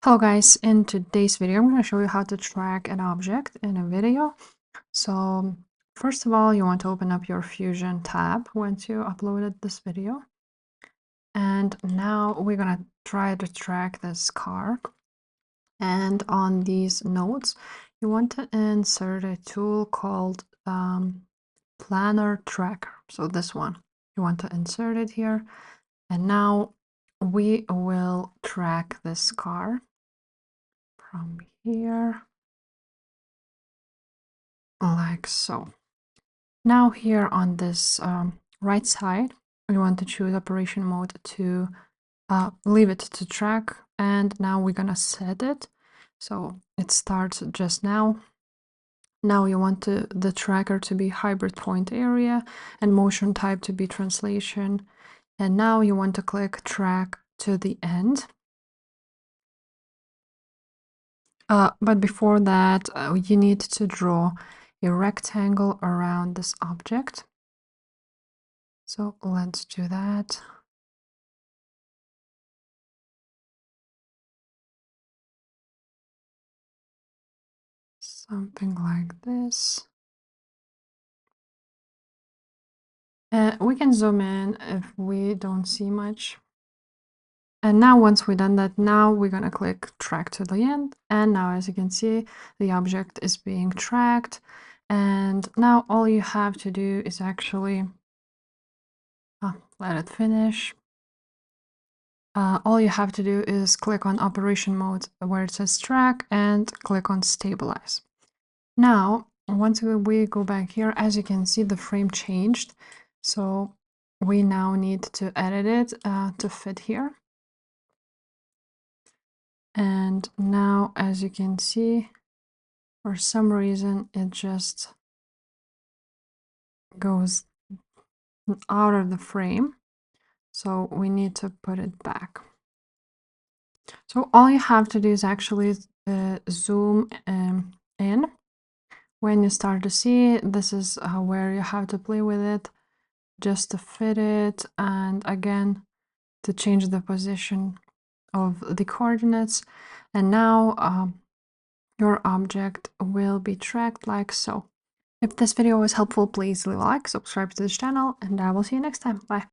Hello guys, in today's video I'm going to show you how to track an object in a video. So first of all, you want to open up your Fusion tab once you uploaded this video. And now we're going to try to track this car. And on these nodes, you want to insert a tool called Planner Tracker. So this one, you want to insert it here. And now we will track this car from here, like so. Now here on this right side, we want to choose operation mode to leave it to track, and now we're gonna set it so it starts just now. Now you want the tracker to be hybrid point area and motion type to be translation, and now you want to click track to the end. But before that, you need to draw a rectangle around this object. So let's do that. Something like this. We can zoom in if we don't see much. And now once we've done that, now we're gonna click track to the end. And now as you can see, the object is being tracked. And now all you have to do is actually let it finish. All you have to do is click on operation mode where it says track and click on stabilize. Now, once we go back here, as you can see, the frame changed. So we now need to edit it to fit here. And now, as you can see, for some reason, it just goes out of the frame. So we need to put it back. So all you have to do is actually zoom in. When you start to see it, this is where you have to play with it just to fit it, and again to change the position of the coordinates. And now your object will be tracked like so. If this video was helpful, please leave a like, subscribe to this channel, and I will see you next time. Bye.